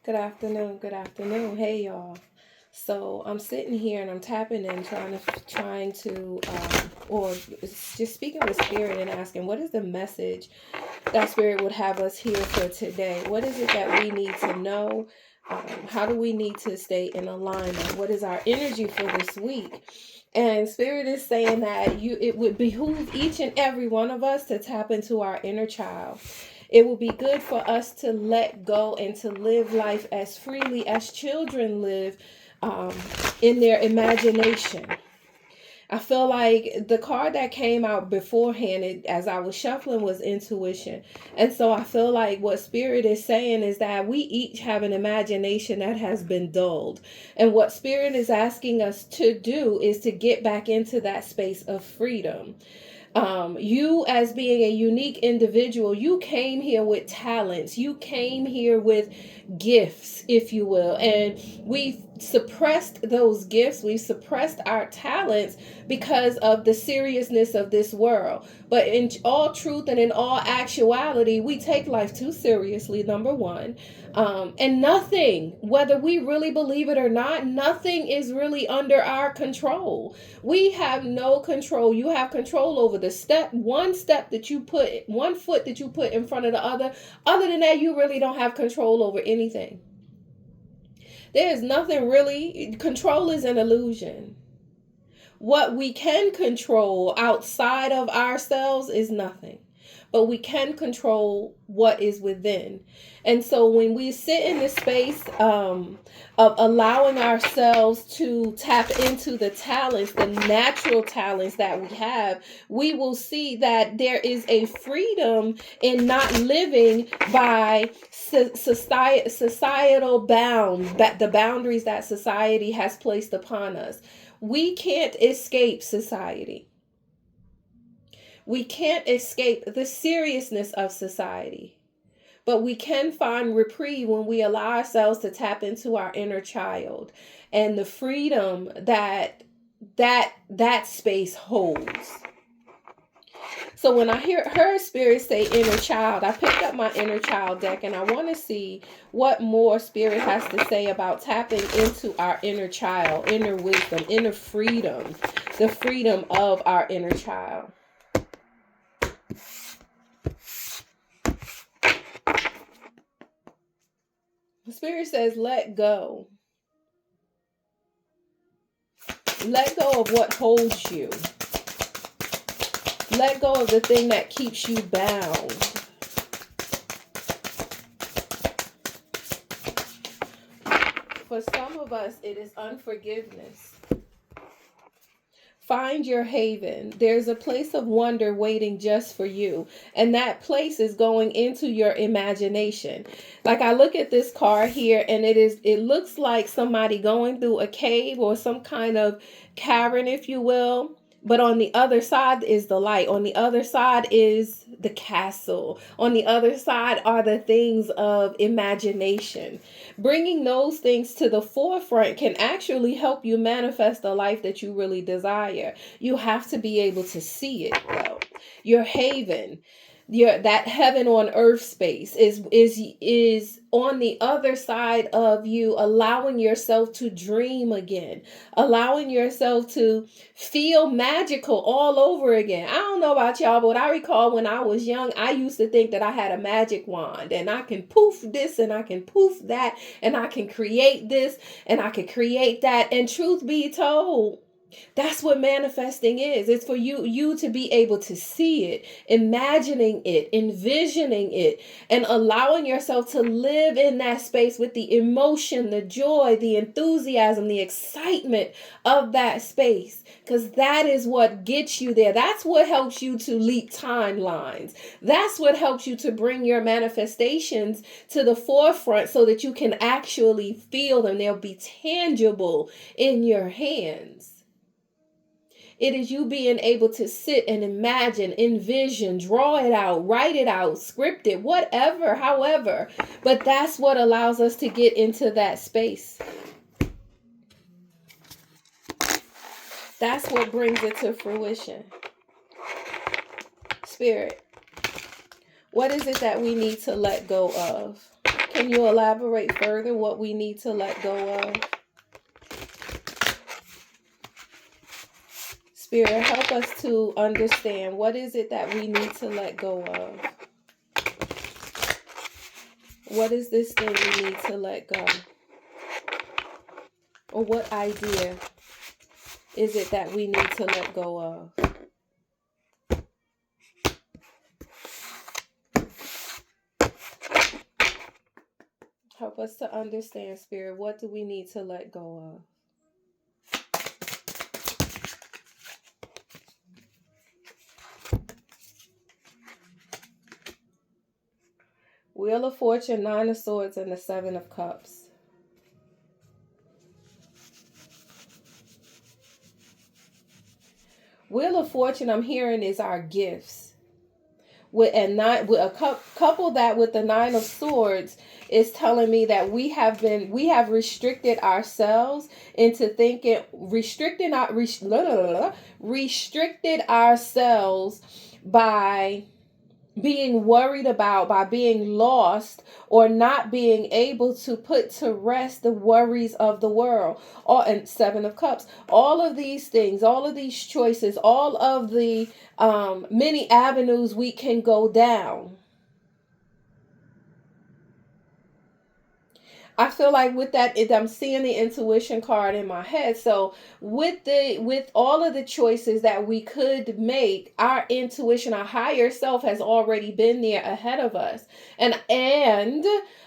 Good afternoon. Good afternoon. Hey y'all. So I'm sitting here and I'm tapping in, or just speaking with spirit and asking, what is the message that spirit would have us here for today? What is it that we need to know? How do we need to stay in alignment? What is our energy for this week? And spirit is saying that it would behoove each and every one of us to tap into our inner child. It will be good for us to let go and to live life as freely as children live, um, in their imagination. I feel like the card that came out beforehand, as I was shuffling, was intuition. And so I feel like what Spirit is saying is that we each have an imagination that has been dulled. And what Spirit is asking us to do is to get back into that space of freedom. You, as being a unique individual, you came here with talents, you came here with gifts, if you will, and we've suppressed those gifts, we've suppressed our talents because of the seriousness of this world. But in all truth and in all actuality, we take life too seriously, number one. And nothing, whether we really believe it or not, nothing is really under our control. We have no control. You have control over the one step that you put, one foot that you put in front of the other. Other than that, you really don't have control over anything. There is nothing really. Control is an illusion. What we can control outside of ourselves is nothing, but we can control what is within. And so when we sit in this space, of allowing ourselves to tap into the talents, the natural talents that we have, we will see that there is a freedom in not living by societal the boundaries that society has placed upon us. We can't escape society. We can't escape the seriousness of society. But we can find reprieve when we allow ourselves to tap into our inner child and the freedom that space holds. So when I heard spirit say inner child, I picked up my inner child deck and I want to see what more spirit has to say about tapping into our inner child, inner wisdom, inner freedom, the freedom of our inner child. The spirit says, let go. Let go of what holds you. Let go of the thing that keeps you bound. For some of us, it is unforgiveness. Find your haven. There's a place of wonder waiting just for you. And that place is going into your imagination. Like I look at this card here and it looks like somebody going through a cave or some kind of cavern, if you will. But on the other side is the light. On the other side is the castle. On the other side are the things of imagination. Bringing those things to the forefront can actually help you manifest the life that you really desire. You have to be able to see it, though. Your haven, that heaven on earth space is on the other side of you, allowing yourself to dream again, allowing yourself to feel magical all over again. I don't know about y'all, but I recall when I was young, I used to think that I had a magic wand and I can poof this and I can poof that and I can create this and I can create that. And truth be told, that's what manifesting is. It's for you to be able to see it, imagining it, envisioning it, and allowing yourself to live in that space with the emotion, the joy, the enthusiasm, the excitement of that space. Because that is what gets you there. That's what helps you to leap timelines. That's what helps you to bring your manifestations to the forefront so that you can actually feel them. They'll be tangible in your hands. It is you being able to sit and imagine, envision, draw it out, write it out, script it, whatever, however. But that's what allows us to get into that space. That's what brings it to fruition. Spirit, what is it that we need to let go of? Can you elaborate further what we need to let go of? Spirit, help us to understand what is it that we need to let go of. What is this thing we need to let go? Or what idea is it that we need to let go of? Help us to understand, Spirit, what do we need to let go of? Wheel of Fortune, Nine of Swords, and the Seven of Cups. Wheel of Fortune, I'm hearing, is our gifts. With couple that with the Nine of Swords is telling me that we have restricted ourselves into thinking, restricted ourselves by being worried about, by being lost, or not being able to put to rest the worries of the world. And Seven of Cups, all of these things, all of these choices, all of the many avenues we can go down. I feel like with that, I'm seeing the intuition card in my head. So with all of the choices that we could make, our intuition, our higher self has already been there ahead of us. And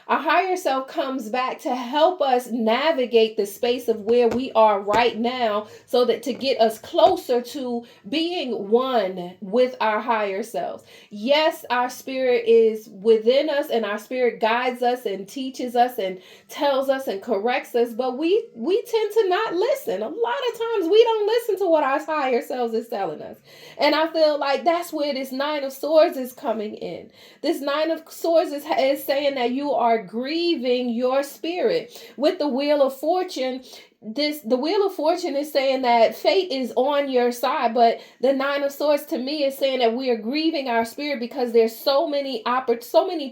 our higher self comes back to help us navigate the space of where we are right now, so that to get us closer to being one with our higher selves. Yes, our spirit is within us, and our spirit guides us and teaches us and tells us and corrects us, but we tend to not listen. A lot of times we don't listen to what our higher selves is telling us. And I feel like that's where this Nine of Swords is coming in. This Nine of Swords is saying that you are grieving your spirit. With the Wheel of Fortune, the Wheel of Fortune is saying that fate is on your side, but the Nine of Swords to me is saying that we are grieving our spirit because there's so many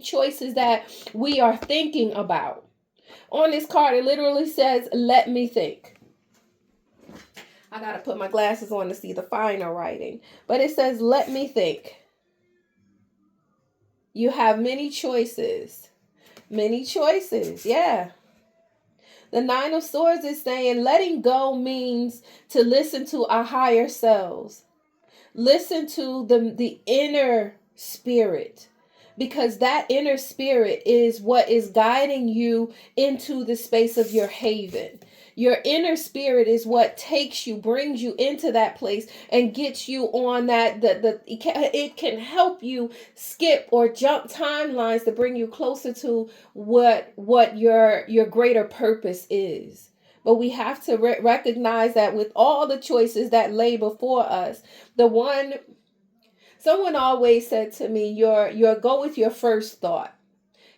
choices that we are thinking about. On this card, it literally says, let me think. I got to put my glasses on to see the finer writing. But it says, let me think. You have many choices. Many choices, yeah. The Nine of Swords is saying letting go means to listen to our higher selves. Listen to the inner spirit. Because that inner spirit is what is guiding you into the space of your haven. Your inner spirit is what brings you into that place and gets you on that. It can help you skip or jump timelines to bring you closer to what your greater purpose is. But we have to recognize that with all the choices that lay before us, someone always said to me, your go with your first thought.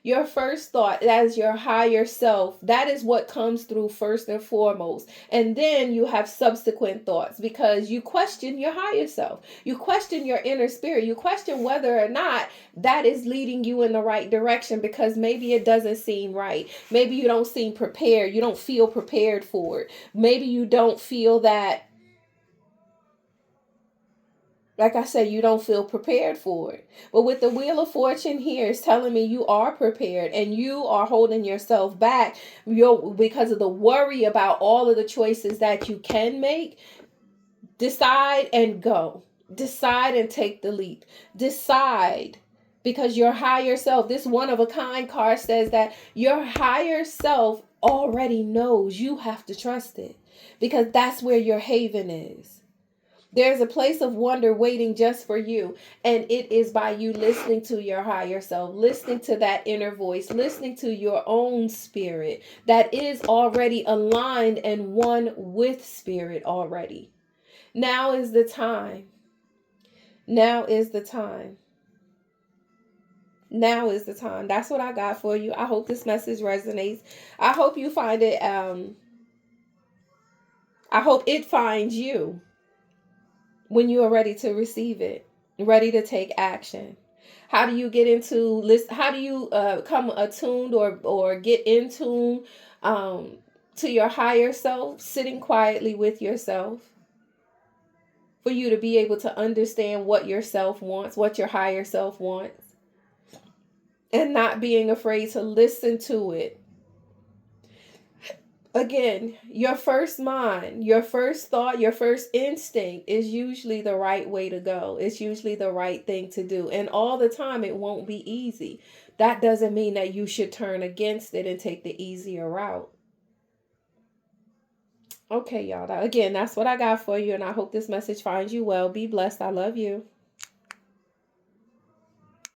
Your first thought, that is your higher self. That is what comes through first and foremost. And then you have subsequent thoughts because you question your higher self. You question your inner spirit. You question whether or not that is leading you in the right direction, because maybe it doesn't seem right. Maybe you don't seem prepared. You don't feel prepared for it. Maybe you don't feel that, like I said, you don't feel prepared for it. But with the Wheel of Fortune here, it's telling me you are prepared, and you are holding yourself back because of the worry about all of the choices that you can make. Decide and go. Decide and take the leap. Decide. Because your higher self, this one of a kind card says that your higher self already knows. You have to trust it, because that's where your haven is. There's a place of wonder waiting just for you. And it is by you listening to your higher self, listening to that inner voice, listening to your own spirit that is already aligned and one with spirit already. Now is the time. Now is the time. Now is the time. That's what I got for you. I hope this message resonates. I hope you find it. I hope it finds you when you are ready to receive it, ready to take action. How do you get into list? How do you come attuned or get in tune to your higher self? Sitting quietly with yourself, for you to be able to understand what yourself wants, what your higher self wants, and not being afraid to listen to it. Again, your first mind, your first thought, your first instinct is usually the right way to go. It's usually the right thing to do. And all the time, it won't be easy. That doesn't mean that you should turn against it and take the easier route. Okay, y'all. Again, that's what I got for you. And I hope this message finds you well. Be blessed. I love you.